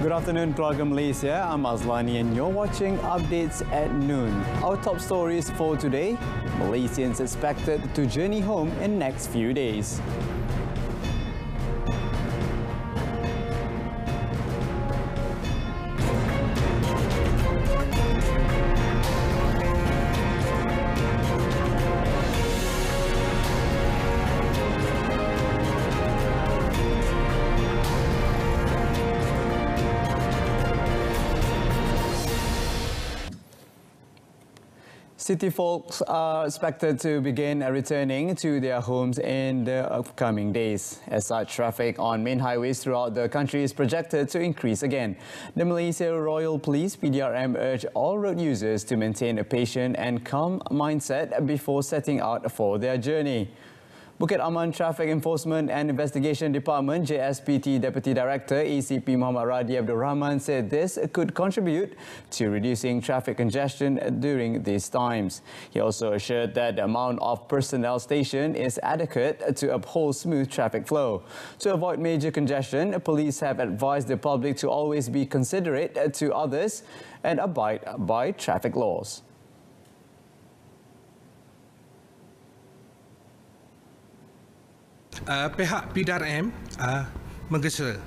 Good afternoon, keluarga Malaysia. I'm Azlani and you're watching Updates at Noon. Our top stories for today: Malaysians expected to journey home in next few days. City folks are expected to begin returning to their homes in the upcoming days. As such, traffic on main highways throughout the country is projected to increase again. The Malaysia Royal Police (PDRM) urge all road users to maintain a patient and calm mindset before setting out for their journey. Bukit Aman Traffic Enforcement and Investigation Department JSPT Deputy Director ACP Muhammad Radi Abdul Rahman said this could contribute to reducing traffic congestion during these times. He also assured that the amount of personnel stationed is adequate to uphold smooth traffic flow. To avoid major congestion, police have advised the public to always be considerate to others and abide by traffic laws. Pihak PDRM menggesa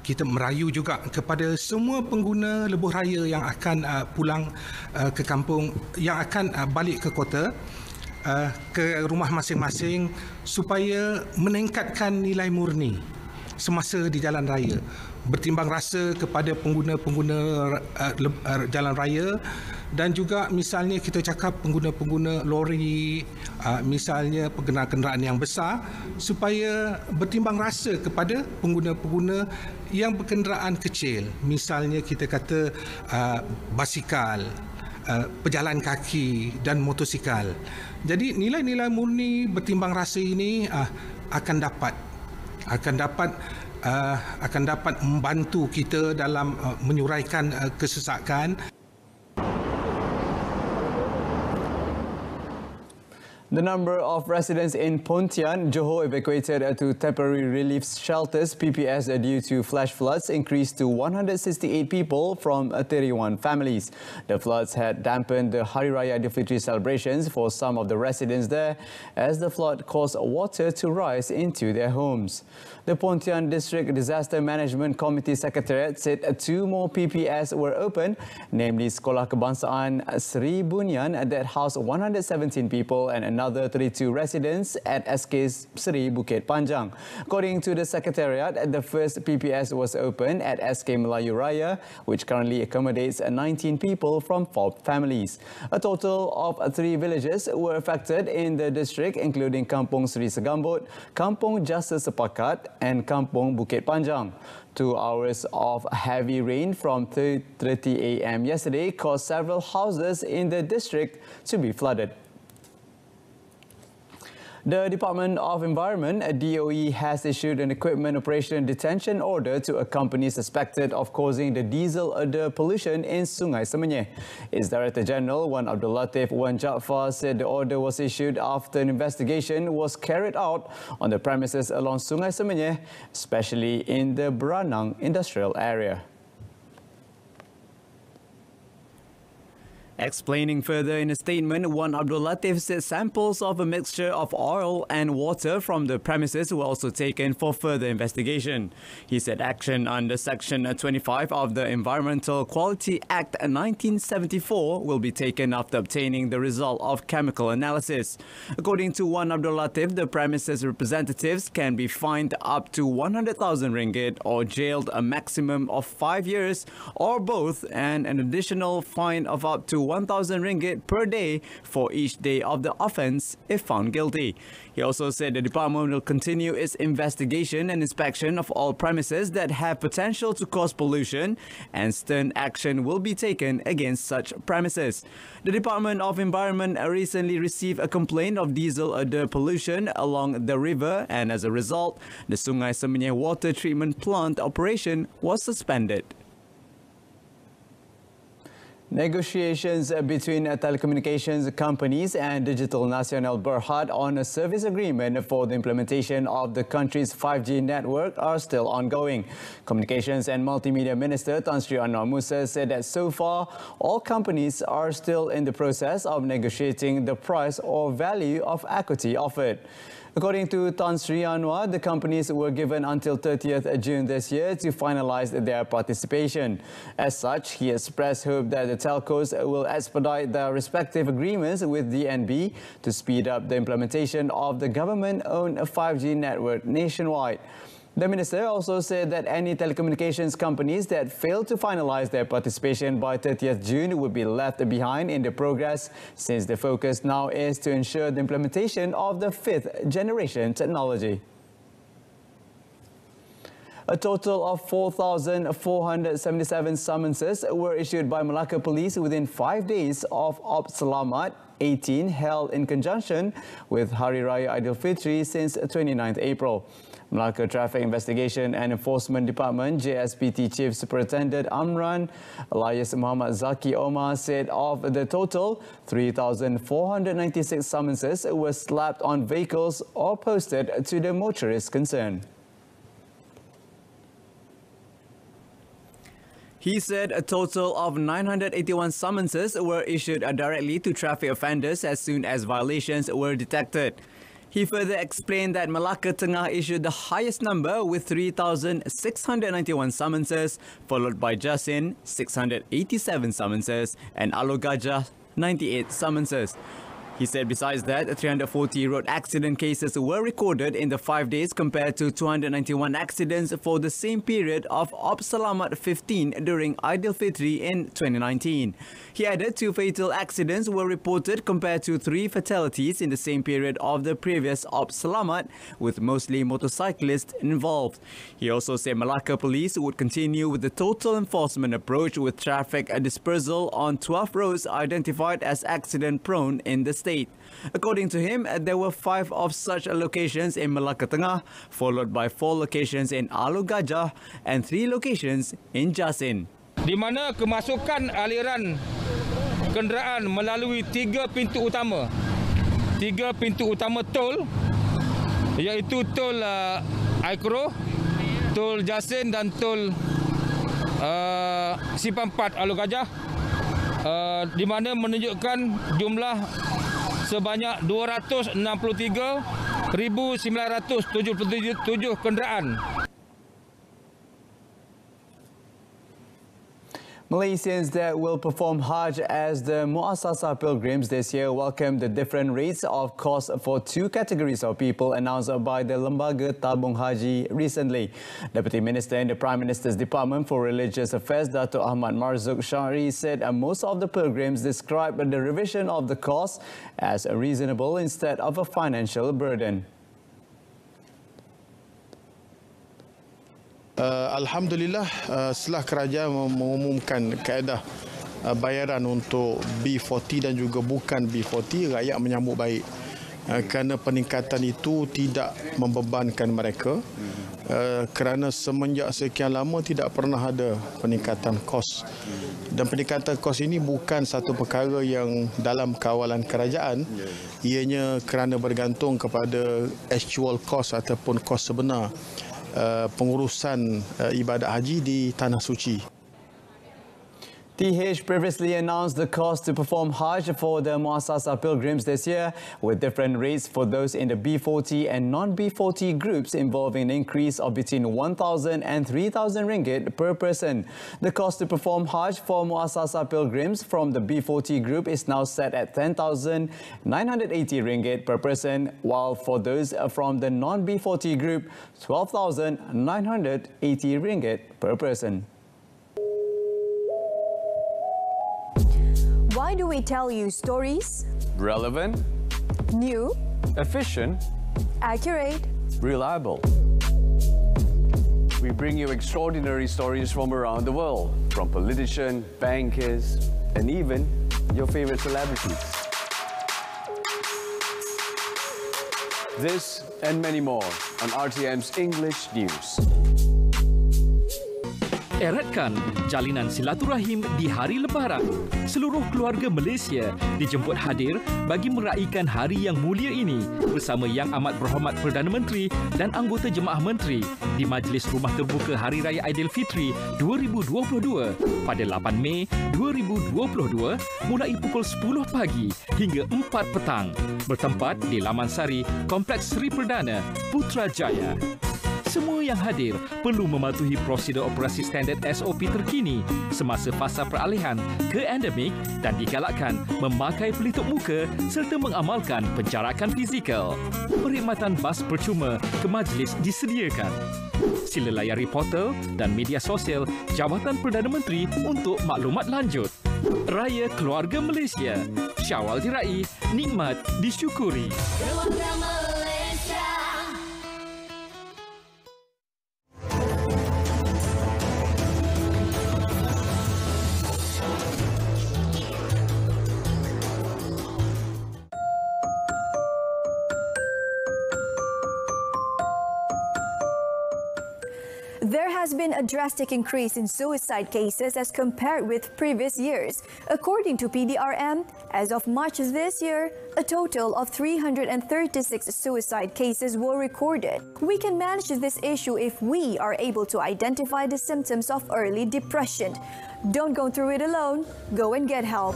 kita merayu juga kepada semua pengguna lebuh raya yang akan pulang ke kampung, yang akan balik ke kota, ke rumah masing-masing supaya meningkatkan nilai murni semasa di jalan raya. Bertimbang rasa kepada pengguna-pengguna jalan raya dan juga misalnya kita cakap pengguna-pengguna lori, misalnya kenderaan yang besar, supaya bertimbang rasa kepada pengguna-pengguna yang berkenderaan kecil. Misalnya kita kata basikal, pejalan kaki dan motosikal. Jadi nilai-nilai murni bertimbang rasa ini akan dapat membantu kita dalam menyuraikan kesesakan. The number of residents in Pontian, Johor evacuated to temporary relief shelters (PPS) due to flash floods increased to 168 people from 31 families. The floods had dampened the Hari Raya Aidilfitri celebrations for some of the residents there, as the flood caused water to rise into their homes. The Pontian District Disaster Management Committee Secretariat said 2 more PPS were opened, namely Sekolah Kebangsaan Sri Bunyan that housed 117 people and another 32 residents at SK Sri Bukit Panjang. According to the Secretariat, the first PPS was opened at SK Melayu Raya, which currently accommodates 19 people from 4 families. A total of 3 villages were affected in the district, including Kampung Sri Segambut, Kampung Jasa Sepakat and Kampung Bukit Panjang. 2 hours of heavy rain from 3:30 a.m. yesterday caused several houses in the district to be flooded. The Department of Environment, DOE, has issued an equipment operation detention order to a company suspected of causing the diesel odor pollution in Sungai Semenyih. Its Director General, Wan Abdul Latif Wan Jaafar, said the order was issued after an investigation was carried out on the premises along Sungai Semenyih, especially in the Beranang industrial area. Explaining further in a statement, Wan Abdul Latif said samples of a mixture of oil and water from the premises were also taken for further investigation. He said action under Section 25 of the Environmental Quality Act 1974 will be taken after obtaining the result of chemical analysis. According to Wan Abdul Latif, the premises representatives can be fined up to 100,000 ringgit or jailed a maximum of 5 years or both, and an additional fine of up to 1,000 ringgit per day for each day of the offence if found guilty. He also said the department will continue its investigation and inspection of all premises that have potential to cause pollution, and stern action will be taken against such premises. The Department of Environment recently received a complaint of diesel odor pollution along the river, and as a result, the Sungai Semenyih water treatment plant operation was suspended. Negotiations between telecommunications companies and Digital Nasional Berhad on a service agreement for the implementation of the country's 5G network are still ongoing. Communications and Multimedia Minister Tan Sri Anwar Musa said that so far, all companies are still in the process of negotiating the price or value of equity offered. According to Tan Sri Anwar, the companies were given until 30th June this year to finalize their participation. As such, he expressed hope that the telcos will expedite their respective agreements with DNB to speed up the implementation of the government-owned 5G network nationwide. The minister also said that any telecommunications companies that fail to finalize their participation by 30th June would be left behind in the progress, since the focus now is to ensure the implementation of the 5th generation technology. A total of 4,477 summonses were issued by Malacca Police within 5 days of Op Selamat 18 held in conjunction with Hari Raya Aidilfitri since 29th April. Malacca Traffic Investigation and Enforcement Department JSPT Chief Superintendent Amran Alias Muhammad Zaki Omar said of the total, 3,496 summonses were slapped on vehicles or posted to the motorists concerned. He said a total of 981 summonses were issued directly to traffic offenders as soon as violations were detected. He further explained that Malacca Tengah issued the highest number with 3,691 summonses, followed by Jasin, 687 summonses, and Alor Gajah, 98 summonses. He said besides that, 340 road accident cases were recorded in the 5 days compared to 291 accidents for the same period of Op Selamat 15 during Aidilfitri in 2019. He added 2 fatal accidents were reported compared to 3 fatalities in the same period of the previous Op Selamat, with mostly motorcyclists involved. He also said Malacca Police would continue with the total enforcement approach with traffic dispersal on 12 roads identified as accident-prone in the state. According to him, there were 5 of such locations in Malacca Tengah, followed by 4 locations in Alor Gajah and 3 locations in Jasin. Di mana kemasukan aliran kenderaan melalui 3 pintu utama. 3 pintu utama tol, iaitu tol Aikro, tol Jasin dan tol Simpang 4 Alor Gajah, di mana menunjukkan jumlah sebanyak 263,977 kenderaan. Malaysians that will perform Hajj as the Muassasah pilgrims this year welcome the different rates of cost for 2 categories of people announced by the Lembaga Tabung Haji recently. Deputy Minister in the Prime Minister's Department for Religious Affairs, Dato' Ahmad Marzuq Syari, said most of the pilgrims described the revision of the cost as reasonable instead of a financial burden. Alhamdulillah, setelah kerajaan mengumumkan kaedah bayaran untuk B40 dan juga bukan B40, rakyat menyambut baik kerana peningkatan itu tidak membebankan mereka, kerana semenjak sekian lama tidak pernah ada peningkatan kos. Dan peningkatan kos ini bukan satu perkara yang dalam kawalan kerajaan, ianya kerana bergantung kepada actual cost ataupun kos sebenar pengurusan ibadat haji di Tanah Suci. TH previously announced the cost to perform Hajj for the Muassasah pilgrims this year, with different rates for those in the B40 and non-B40 groups involving an increase of between 1,000 and 3,000 ringgit per person. The cost to perform Hajj for Muassasah pilgrims from the B40 group is now set at 10,980 ringgit per person, while for those from the non-B40 group, 12,980 ringgit per person. Why do we tell you stories? Relevant, New, efficient, accurate. reliable. We bring you extraordinary stories from around the world, from politicians, bankers, and even your favorite celebrities. This and many more on RTM's English News. Eratkan jalinan silaturahim di hari Lebaran. Seluruh keluarga Malaysia dijemput hadir bagi meraihkan hari yang mulia ini bersama Yang Amat Berhormat Perdana Menteri dan anggota Jemaah Menteri di Majlis Rumah Terbuka Hari Raya Aidilfitri 2022 pada 8 Mei 2022 mulai pukul 10 pagi hingga 4 petang bertempat di Laman Sari, Kompleks Seri Perdana, Putrajaya. Semua yang hadir perlu mematuhi prosedur operasi standard SOP terkini semasa fasa peralihan ke endemik dan digalakkan memakai pelitup muka serta mengamalkan penjarakan fizikal. Perkhidmatan bas percuma ke majlis disediakan. Sila layari portal dan media sosial Jabatan Perdana Menteri untuk maklumat lanjut. Raya Keluarga Malaysia. Syawal diraih, nikmat disyukuri. Keluarga Malaysia. There has been a drastic increase in suicide cases as compared with previous years. According to PDRM, as of March this year, a total of 336 suicide cases were recorded. We can manage this issue if we are able to identify the symptoms of early depression. Don't go through it alone. Go and get help.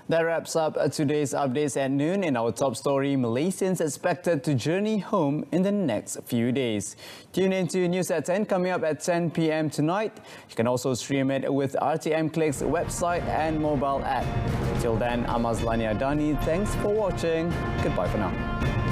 That wraps up today's updates at noon. In our top story, Malaysians expected to journey home in the next few days. Tune in to News at 10 coming up at 10 p.m. tonight. You can also stream it with RTM Click's website and mobile app. Till then, I'm Azlani Adani. Thanks for watching. Goodbye for now.